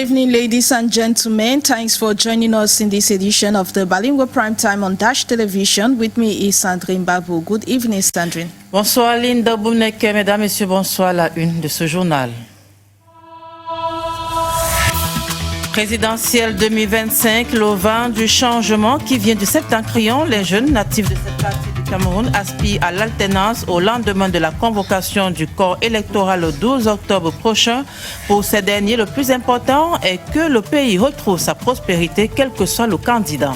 evening, ladies and gentlemen. Thanks for joining us in this edition of the Bilingual Prime Time on Dash Television. With me is Sandrine Babou. Good evening, Sandrine. Bonsoir, Linda Boumneke. Mesdames, Messieurs, bonsoir à la une de ce journal. Présidentielle 2025, le vent du changement qui vient du septentrion. Les jeunes natifs de cette partie du Cameroun aspirent à l'alternance au lendemain de la convocation du corps électoral le 12 octobre prochain. Pour ces derniers, le plus important est que le pays retrouve sa prospérité, quel que soit le candidat.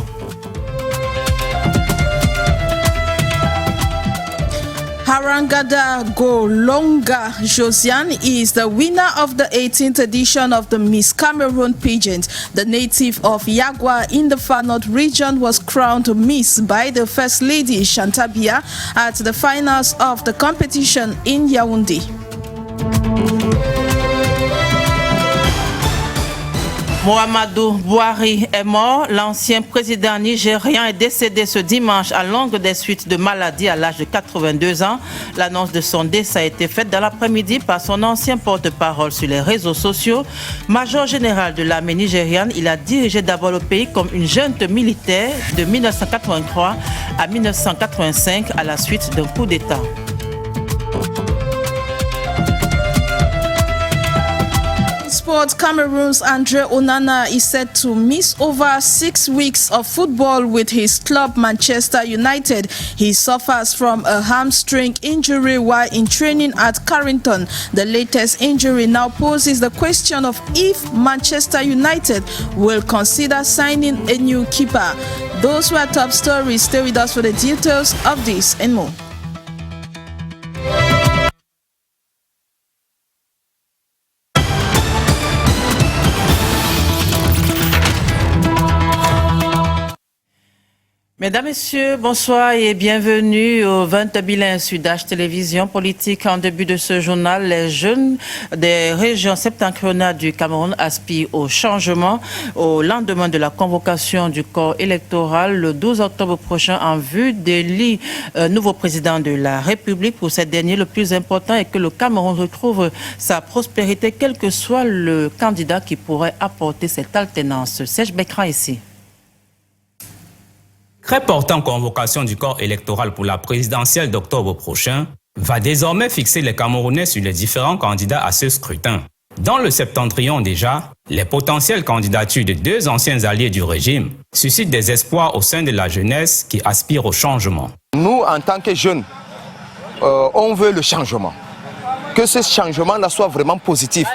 Harangada Golonga Josiane is the winner of the 18th edition of the Miss Cameroon pageant. The native of Yagua in the Far North region was crowned Miss by the First Lady Chantabia at the finals of the competition in Yaoundé. Mohamedou Bouhari est mort. L'ancien président nigérien est décédé ce dimanche à longue des suites de maladie à l'âge de 82 ans. L'annonce de son décès a été faite dans l'après-midi par son ancien porte-parole sur les réseaux sociaux. Major général de l'armée nigériane, il a dirigé d'abord le pays comme une junte militaire de 1983 à 1985 à la suite d'un coup d'État. Sports Cameroon's Andre Onana is set to miss over 6 weeks of football with his club Manchester United. He suffers from a hamstring injury while in training at Carrington. The latest injury now poses the question of if Manchester United will consider signing a new keeper. Those were top stories. Stay with us for the details of this and more. Mesdames, Messieurs, bonsoir et bienvenue au 20 bilan sur Dash Télévision politique. En début de ce journal, les jeunes des régions septentrionales du Cameroun aspirent au changement au lendemain de la convocation du corps électoral le 12 octobre prochain en vue d'élire nouveau président de la République. Pour ces derniers, le plus important est que le Cameroun retrouve sa prospérité, quel que soit le candidat qui pourrait apporter cette alternance. Serge Bekra ici. Très portant convocation du corps électoral pour la présidentielle d'octobre prochain va désormais fixer les Camerounais sur les différents candidats à ce scrutin. Dans le septentrion déjà, les potentielles candidatures de deux anciens alliés du régime suscitent des espoirs au sein de la jeunesse qui aspire au changement. Nous, en tant que jeunes, on veut le changement. Que ce changement-là soit vraiment positif.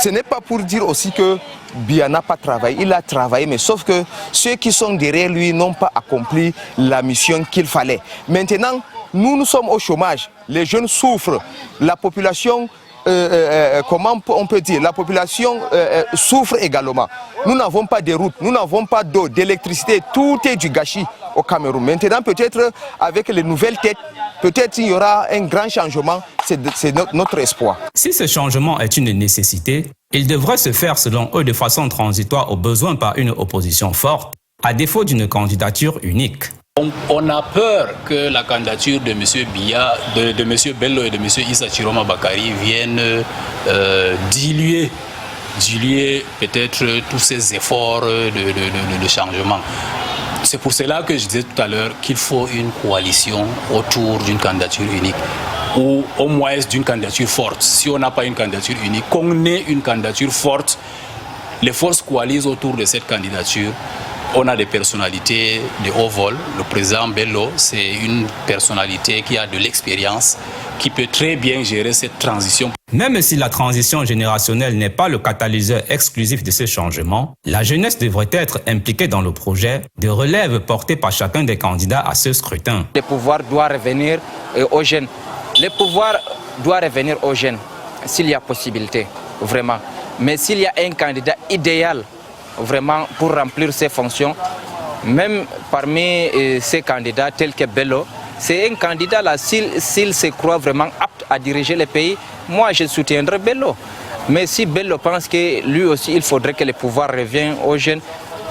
Ce n'est pas pour dire aussi que Biya n'a pas travaillé, il a travaillé, mais sauf que ceux qui sont derrière lui n'ont pas accompli la mission qu'il fallait. Maintenant, nous sommes au chômage, les jeunes souffrent, la population, comment on peut dire, la population souffre également. Nous n'avons pas de routes, nous n'avons pas d'eau, d'électricité, tout est du gâchis au Cameroun. Maintenant, peut-être avec les nouvelles têtes, peut-être il y aura un grand changement, c'est notre espoir. Si ce changement est une nécessité, il devrait se faire selon eux de façon transitoire aux besoins par une opposition forte, à défaut d'une candidature unique. On a peur que la candidature de M. Biya, de M. Bello et de M. Issa Chiroma Bakari vienne diluer peut-être tous ces efforts de changement. C'est pour cela que je disais tout à l'heure qu'il faut une coalition autour d'une candidature unique ou au moins d'une candidature forte. Si on n'a pas une candidature unique, qu'on ait une candidature forte, les forces coalisent autour de cette candidature. On a des personnalités de haut vol. Le président Bello, c'est une personnalité qui a de l'expérience, qui peut très bien gérer cette transition. Même si la transition générationnelle n'est pas le catalyseur exclusif de ce changement, la jeunesse devrait être impliquée dans le projet de relève porté par chacun des candidats à ce scrutin. Le pouvoir doit revenir aux jeunes. Le pouvoir doit revenir aux jeunes, s'il y a possibilité, vraiment. Mais s'il y a un candidat idéal, vraiment, pour remplir ces fonctions, même parmi ces candidats tels que Bello, c'est un candidat là, s'il se croit vraiment apte à diriger le pays, moi je soutiendrai Bello. Mais si Bello pense que lui aussi il faudrait que le pouvoir revienne aux jeunes,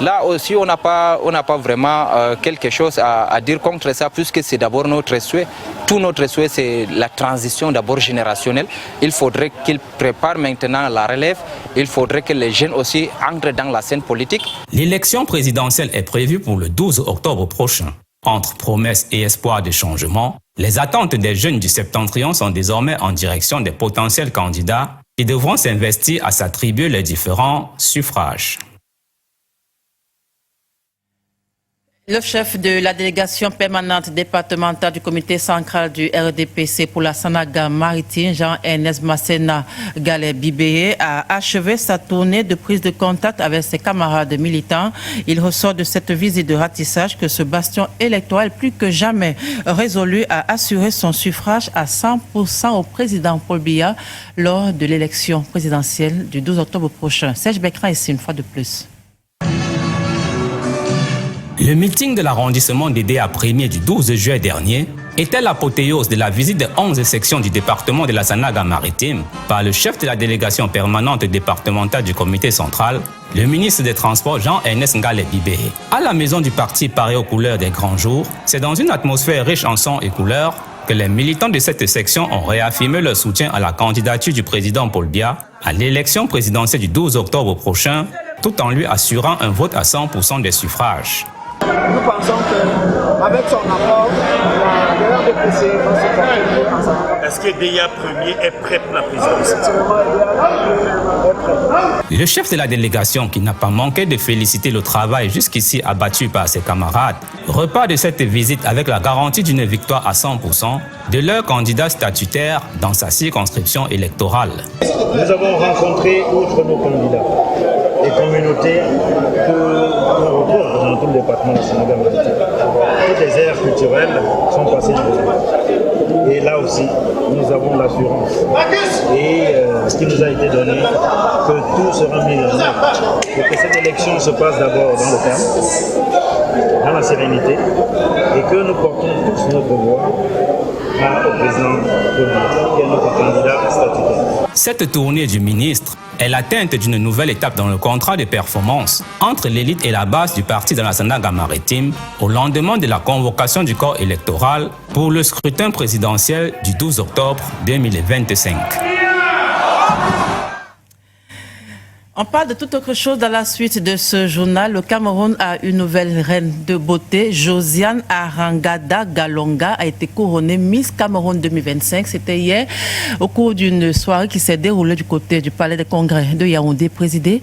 Là aussi, on n'a pas vraiment quelque chose à dire contre ça, puisque c'est d'abord notre souhait. Tout notre souhait, c'est la transition d'abord générationnelle. Il faudrait qu'ils préparent maintenant la relève. Il faudrait que les jeunes aussi entrent dans la scène politique. L'élection présidentielle est prévue pour le 12 octobre prochain. Entre promesses et espoirs de changement, les attentes des jeunes du septentrion sont désormais en direction des potentiels candidats qui devront s'investir à s'attribuer les différents suffrages. Le chef de la délégation permanente départementale du comité central du RDPC pour la Sanaga maritime, Jean-Ernest Massena Galé-Bibéé, a achevé sa tournée de prise de contact avec ses camarades militants. Il ressort de cette visite de ratissage que ce bastion électoral plus que jamais résolu à assurer son suffrage à 100% au président Paul Biya lors de l'élection présidentielle du 12 octobre prochain. Serge Bekra ici une fois de plus. Le meeting de l'arrondissement d'Édé à Premier du 12 juillet dernier était l'apothéose de la visite de 11 sections du département de la Sanaga maritime par le chef de la délégation permanente départementale du comité central, le ministre des Transports Jean-Ernest Galé-Bibéé. À la maison du parti paré aux couleurs des grands jours, c'est dans une atmosphère riche en sons et couleurs que les militants de cette section ont réaffirmé leur soutien à la candidature du président Paul Biya à l'élection présidentielle du 12 octobre prochain, tout en lui assurant un vote à 100% des suffrages. Nous pensons qu'avec son apport, la RDPC va se porter mieux ensemble. Est-ce que Biya Premier est prêt pour la présidence? Le chef de la délégation, qui n'a pas manqué de féliciter le travail jusqu'ici abattu par ses camarades, repart de cette visite avec la garantie d'une victoire à 100% de leur candidat statutaire dans sa circonscription électorale. Nous avons rencontré, outre nos candidats, les communautés que l'on retrouve dans tout le département de Sanaga maritime. Toutes les aires culturelles sont passées devant nous. Et là aussi, nous avons l'assurance et ce qui nous a été donné que tout sera mis en œuvre pour que cette élection se passe d'abord dans le calme, dans la sérénité, et que nous portons tous notre voix au président Paul Biya, qui est notre candidat statutaire. Cette tournée du ministre est l'atteinte d'une nouvelle étape dans le contrat de performance entre l'élite et la base du parti dans la Sanaga maritime au lendemain de la convocation du corps électoral pour le scrutin présidentiel du 12 octobre 2025. On parle de toute autre chose dans la suite de ce journal. Le Cameroun a une nouvelle reine de beauté. Josiane Arangada Galonga a été couronnée Miss Cameroun 2025. C'était hier au cours d'une soirée qui s'est déroulée du côté du Palais des Congrès de Yaoundé, présidée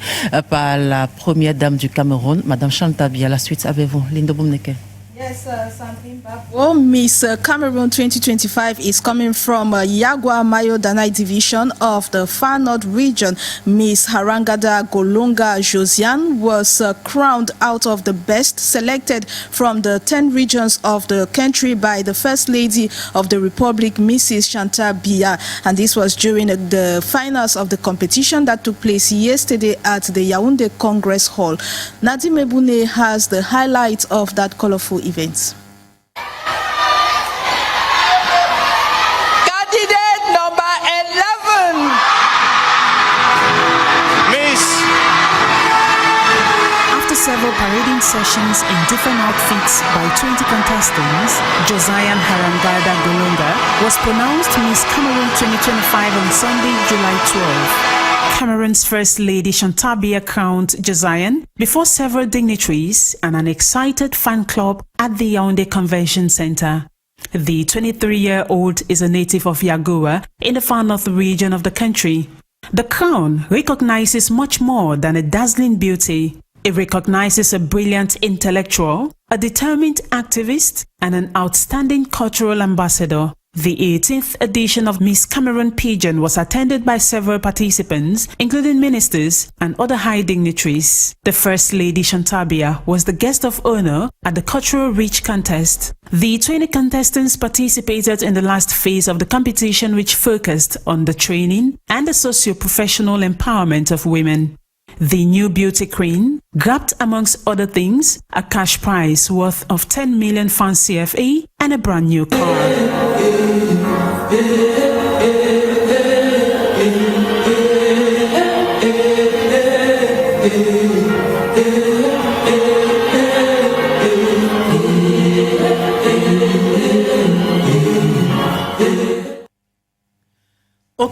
par la première dame du Cameroun, Madame Chantal Biya. La suite avec vous, Linda Boumneke. Yes, Sandrine Babo. Miss Cameroon 2025 is coming from Yagua Mayo Danai division of the Far North region. Miss Harangada Golonga Josiane was crowned out of the best selected from the 10 regions of the country by the First Lady of the Republic, Mrs. Chantal Biya. And this was during the finals of the competition that took place yesterday at the Yaoundé Congress Hall. Nadim Ebune has the highlights of that colorful events. Candidate number 11. Miss. After several parading sessions in different outfits by 20 contestants, Josiane Harangada Golonga was pronounced Miss Cameroon 2025 on Sunday, July 12. Cameroon's First Lady Chantal Biya crowned Josiane before several dignitaries and an excited fan club at the Yaoundé Convention Center. The 23-year-old is a native of Yagoua in the far north region of the country. The crown recognizes much more than a dazzling beauty. It recognizes a brilliant intellectual, a determined activist, and an outstanding cultural ambassador. The 18th edition of Miss Cameroon Pageant was attended by several participants, including ministers and other high dignitaries. The First Lady Chantal Biya was the guest of honor at the Cultural Reach contest. The 20 contestants participated in the last phase of the competition, which focused on the training and the socio-professional empowerment of women. The new beauty queen grabbed, amongst other things, a cash prize worth of 10 million francs CFA and a brand new car.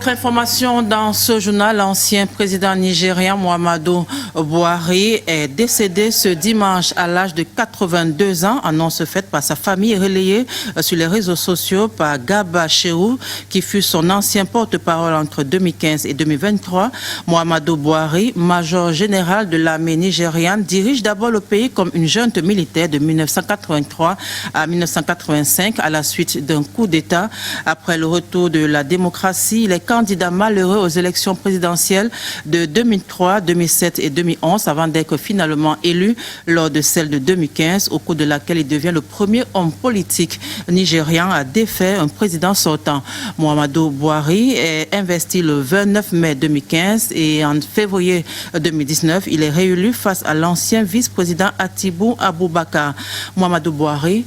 Autre information dans ce journal, l'ancien président nigérien Muhammadu Buhari est décédé ce dimanche à l'âge de 82 ans, annonce faite par sa famille et relayée sur les réseaux sociaux par Garba Shehu, qui fut son ancien porte-parole entre 2015 et 2023. Muhammadu Buhari, major général de l'armée nigériane, dirige d'abord le pays comme une junte militaire de 1983 à 1985 à la suite d'un coup d'État. Après le retour de la démocratie, il est candidat malheureux aux élections présidentielles de 2003, 2007 et 2011 avant d'être finalement élu lors de celle de 2015, au cours de laquelle il devient le premier homme politique nigérian à défaire un président sortant. Muhammadu Buhari est investi le 29 mai 2015 et en février 2019, il est réélu face à l'ancien vice-président Atiku Abubakar. Muhammadu Buhari,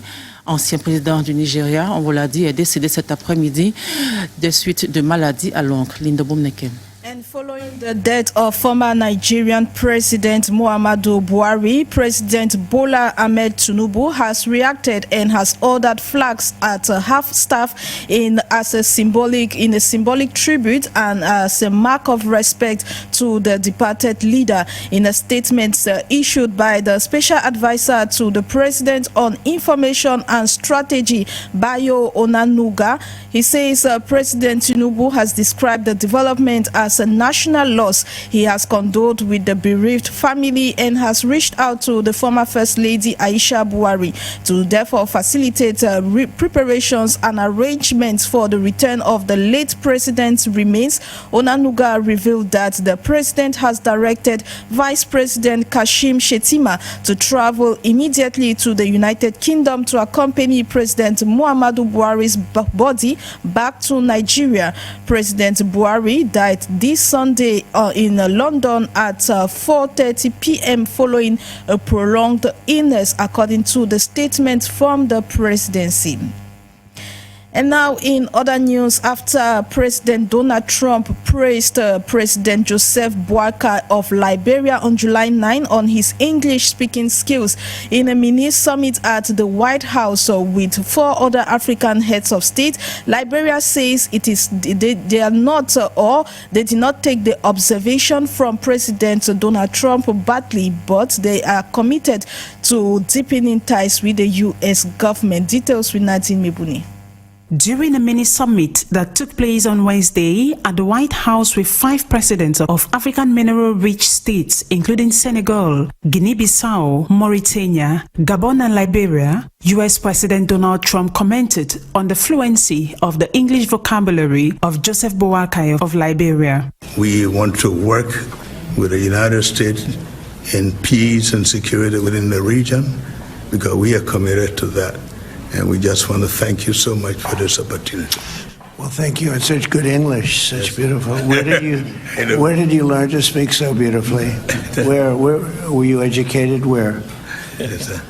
ancien président du Nigeria, on vous l'a dit, est décédé cet après-midi des suites de maladies à l'ongle. Linda Boumneken. And following the death of former Nigerian President Muhammadu Buhari, President Bola Ahmed Tinubu has reacted and has ordered flags at half-staff in a symbolic tribute and as a mark of respect to the departed leader. In a statement issued by the Special Advisor to the President on Information and Strategy, Bayo Onanuga, he says President Tinubu has described the development as a national loss. He has condoled with the bereaved family and has reached out to the former First Lady Aisha Buhari to therefore facilitate preparations and arrangements for the return of the late president's remains. Onanuga revealed that the president has directed Vice President Kashim Shettima to travel immediately to the United Kingdom to accompany President Muhammadu Buhari's body back to Nigeria. President Buhari died this Sunday in London at 4:30 p.m. following a prolonged illness, according to the statement from the presidency. And now in other news, after President Donald Trump praised President Joseph Boakai of Liberia on July 9 on his English-speaking skills in a mini-summit at the White House with 4 other African heads of state, Liberia says they did not take the observation from President Donald Trump badly, but they are committed to deepening ties with the U.S. government. Details with Nadine Mibuni. During a mini-summit that took place on Wednesday at the White House with 5 presidents of African mineral-rich states, including Senegal, Guinea-Bissau, Mauritania, Gabon and Liberia, U.S. President Donald Trump commented on the fluency of the English vocabulary of Joseph Boakai of Liberia. We want to work with the United States in peace and security within the region because we are committed to that. And we just want to thank you so much for this opportunity. Well, thank you. It's such good English, such beautiful. Where did you learn to speak so beautifully? Where were you educated? Where? Yes, sir.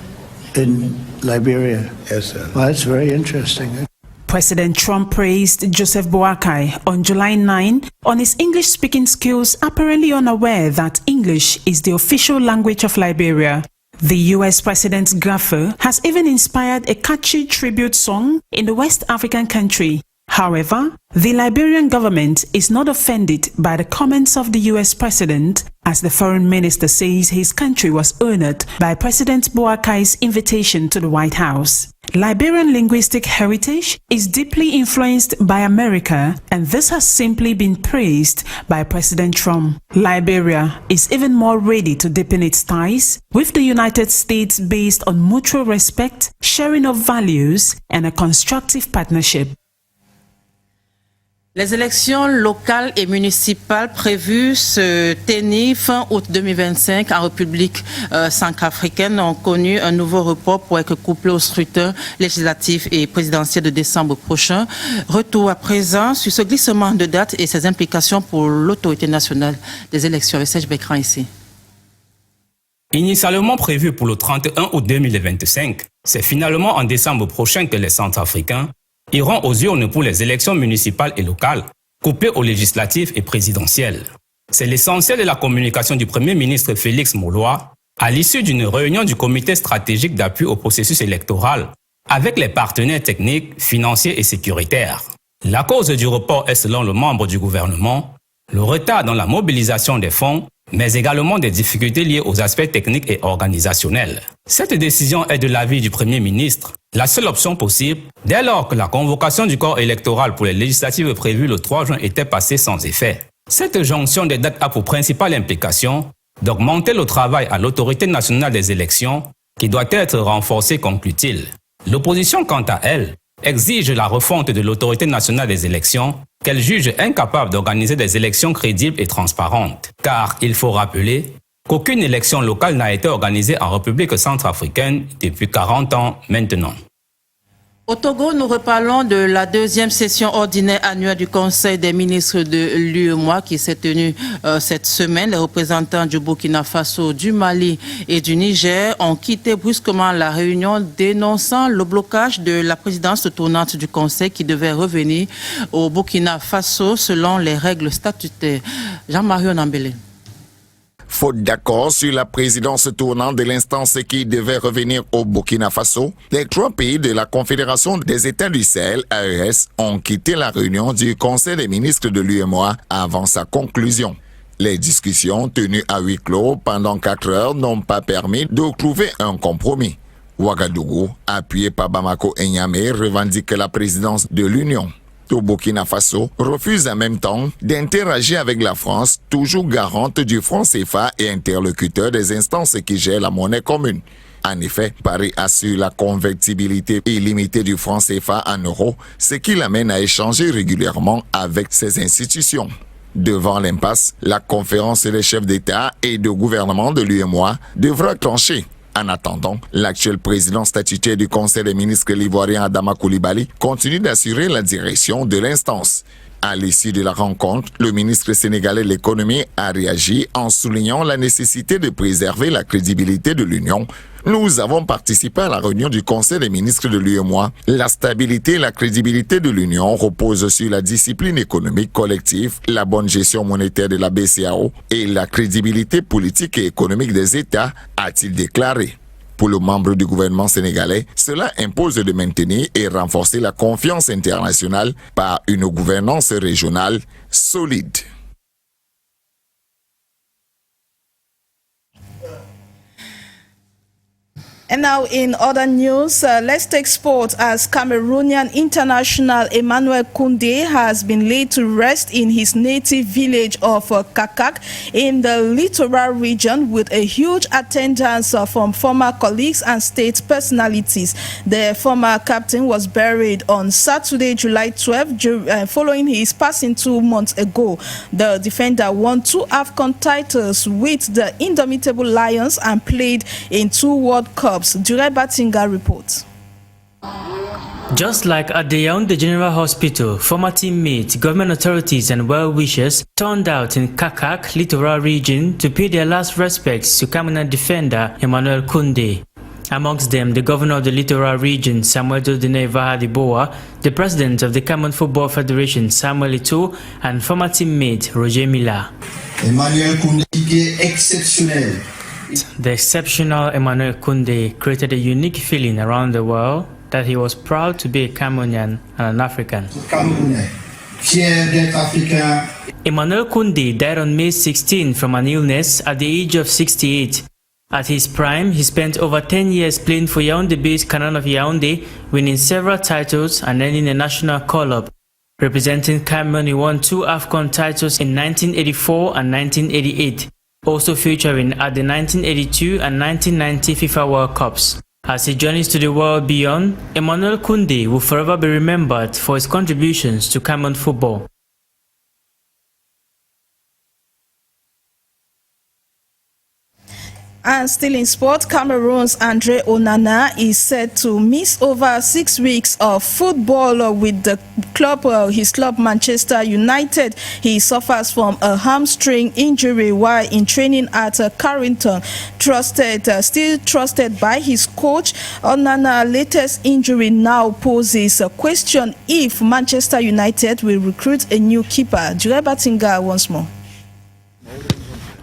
In Liberia. Yes, sir. Well, that's very interesting. President Trump praised Joseph Boakai on July 9 on his English-speaking skills, apparently unaware that English is the official language of Liberia. The U.S. President's gaffer has even inspired a catchy tribute song in the West African country. However, the Liberian government is not offended by the comments of the U.S. President, as the foreign minister says his country was honored by President Boakai's invitation to the White House. Liberian linguistic heritage is deeply influenced by America, and this has simply been praised by President Trump. Liberia is even more ready to deepen its ties with the United States based on mutual respect, sharing of values, and a constructive partnership. Les élections locales et municipales prévues se tenir fin août 2025 en République centrafricaine ont connu un nouveau report pour être couplé au scrutin législatif et présidentiel de décembre prochain. Retour à présent sur ce glissement de date et ses implications pour l'autorité nationale des élections. Avec Serge Bekran ici. Initialement prévu pour le 31 août 2025, c'est finalement en décembre prochain que les Centrafricains iront aux urnes pour les élections municipales et locales, couplées aux législatives et présidentielles. C'est l'essentiel de la communication du Premier ministre Félix Moloa à l'issue d'une réunion du comité stratégique d'appui au processus électoral avec les partenaires techniques, financiers et sécuritaires. La cause du report est, selon le membre du gouvernement, le retard dans la mobilisation des fonds, mais également des difficultés liées aux aspects techniques et organisationnels. Cette décision est de l'avis du Premier ministre la seule option possible dès lors que la convocation du corps électoral pour les législatives prévues le 3 juin était passée sans effet. Cette jonction des dates a pour principale implication d'augmenter le travail à l'autorité nationale des élections qui doit être renforcée, conclut-il. L'opposition, quant à elle, exige la refonte de l'autorité nationale des élections qu'elle juge incapable d'organiser des élections crédibles et transparentes. Car il faut rappeler qu'aucune élection locale n'a été organisée en République centrafricaine depuis 40 ans maintenant. Au Togo, nous reparlons de la deuxième session ordinaire annuelle du Conseil des ministres de l'UEMOA qui s'est tenue cette semaine. Les représentants du Burkina Faso, du Mali et du Niger ont quitté brusquement la réunion, dénonçant le blocage de la présidence tournante du Conseil qui devait revenir au Burkina Faso selon les règles statutaires. Jean-Marie Onambele. Faute d'accord sur la présidence tournante de l'instance qui devait revenir au Burkina Faso, les 3 pays de la Confédération des États du Sahel, AES, ont quitté la réunion du Conseil des ministres de l'UEMOA avant sa conclusion. Les discussions tenues à huis clos pendant 4 heures n'ont pas permis de trouver un compromis. Ouagadougou, appuyé par Bamako et Niamey, revendique la présidence de l'Union. Au Burkina Faso refuse en même temps d'interagir avec la France, toujours garante du franc CFA et interlocuteur des instances qui gèrent la monnaie commune. En effet, Paris assure la convertibilité illimitée du franc CFA en euros, ce qui l'amène à échanger régulièrement avec ces institutions. Devant l'impasse, la conférence des chefs d'État et de gouvernement de l'UEMOA devra trancher. En attendant, l'actuel président statutaire du Conseil des ministres l'ivoirien Adama Coulibaly continue d'assurer la direction de l'instance. À l'issue de la rencontre, le ministre sénégalais de l'économie a réagi en soulignant la nécessité de préserver la crédibilité de l'Union. Nous avons participé à la réunion du Conseil des ministres de l'UEMOA. La stabilité et la crédibilité de l'Union reposent sur la discipline économique collective, la bonne gestion monétaire de la BCEAO et la crédibilité politique et économique des États, a-t-il déclaré. Pour le membre du gouvernement sénégalais, cela impose de maintenir et renforcer la confiance internationale par une gouvernance régionale solide. And now in other news, let's take sport as Cameroonian international Emmanuel Koundé has been laid to rest in his native village of Kakak in the littoral region with a huge attendance from former colleagues and state personalities. The former captain was buried on Saturday, July 12, following his passing 2 months ago. The defender won 2 AFCON titles with the Indomitable Lions and played in 2 World Cups. Jure Batinga reports. Just like at the Yaoundé General Hospital, former teammates, government authorities and well-wishers turned out in Kakak, littoral region to pay their last respects to Cameroonian defender Emmanuel Koundé. Amongst them, the governor of the littoral region, Samuel Dodine Vahadiboa, the president of the Cameroon Football Federation, Samuel Eto'o, and former teammate Roger Mila. Emmanuel Koundé exceptionnel. The exceptional Emmanuel Koundé created a unique feeling around the world that he was proud to be a Cameroonian and an African. Emmanuel Koundé died on May 16 from an illness at the age of 68. At his prime, he spent over 10 years playing for Yaoundé-based Canaan of Yaoundé, winning several titles and earning a national call-up. Representing Cameroon, he won 2 AFCON titles in 1984 and 1988. Also featuring at the 1982 and 1990 FIFA World Cups. As he journeys to the world beyond, Emmanuel Koundé will forever be remembered for his contributions to Cameroon football. And still in sport, Cameroon's Andre Onana is set to miss over 6 weeks of football with the club, his club Manchester United. He suffers from a hamstring injury while in training at Carrington. Still trusted by his coach, Onana's latest injury now poses a question if Manchester United will recruit a new keeper. Jure Batinga once more.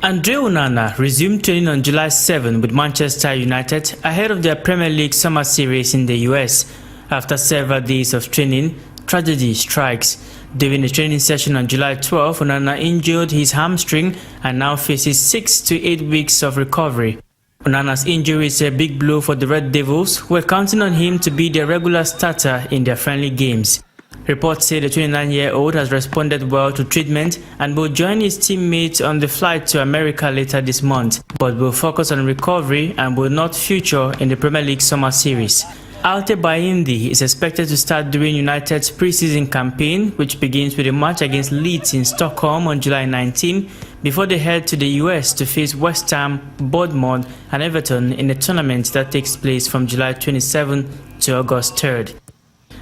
Andre Onana resumed training on July 7 with Manchester United ahead of their Premier League summer series in the US. After several days of training, tragedy strikes. During the training session on July 12, Onana injured his hamstring and now faces 6 to 8 weeks of recovery. Onana's injury is a big blow for the Red Devils, who are counting on him to be their regular starter in their friendly games. Reports say the 29-year-old has responded well to treatment and will join his teammates on the flight to America later this month, but will focus on recovery and will not feature in the Premier League Summer Series. Alte Bayindi is expected to start during United's pre-season campaign, which begins with a match against Leeds in Stockholm on July 19, before they head to the US to face West Ham, Bournemouth and Everton in a tournament that takes place from July 27 to August 3rd.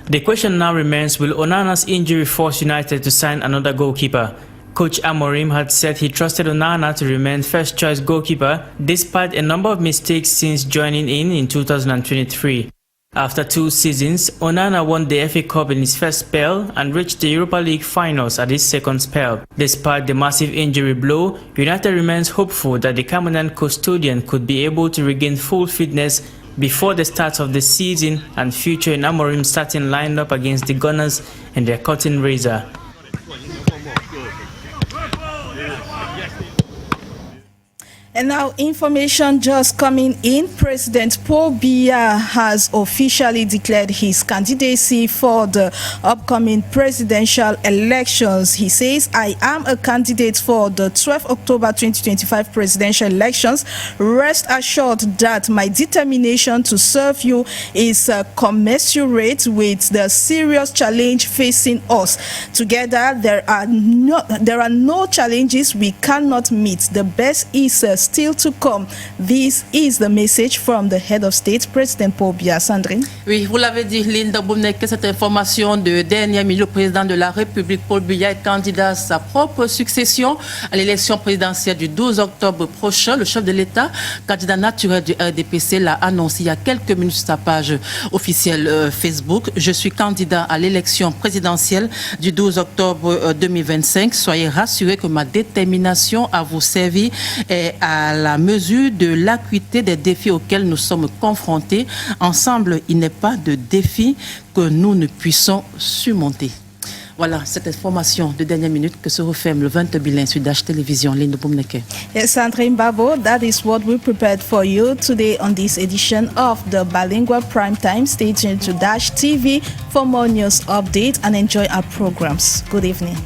The question now remains, will Onana's injury force United to sign another goalkeeper? Coach Amorim had said he trusted Onana to remain first-choice goalkeeper despite a number of mistakes since joining in 2023. After 2 seasons, Onana won the FA Cup in his first spell and reached the Europa League finals at his second spell. Despite the massive injury blow, United remains hopeful that the Cameroonian custodian could be able to regain full fitness before the start of the season and feature in Amorim's starting lineup against the Gunners in their cutting razor. And now information just coming in. President Paul Biya has officially declared his candidacy for the upcoming presidential elections. He says, I am a candidate for the 12th October 2025 presidential elections. Rest assured that my determination to serve you is commensurate with the serious challenge facing us. Together, there are no challenges we cannot meet. The best is still to come. This is the message from the head of state, President Paul Biya. Sandrine. Oui, vous l'avez dit, Linda Boumneke, cette information de dernière minute, le président de la République, Paul Biya, est candidat à sa propre succession à l'élection présidentielle du 12 octobre prochain. Le chef de l'État, candidat naturel du RDPC, l'a annoncé il y a quelques minutes sur sa page officielle Facebook. Je suis candidat à l'élection présidentielle du 12 octobre 2025. Soyez rassurés que ma détermination à vous servir est à la mesure de l'acuité des défis auxquels nous sommes confrontés. Ensemble, il n'est pas de défi que nous ne puissions surmonter. Voilà, cette information de dernière minute que se referme le 20 bilan sur Dash Télévision. Linda Boumneke. Yes, Sandrine Babo, that is what we prepared for you today on this edition of the Bilingual Prime Time. Stay tuned to Dash TV for more news updates and enjoy our programs. Good evening.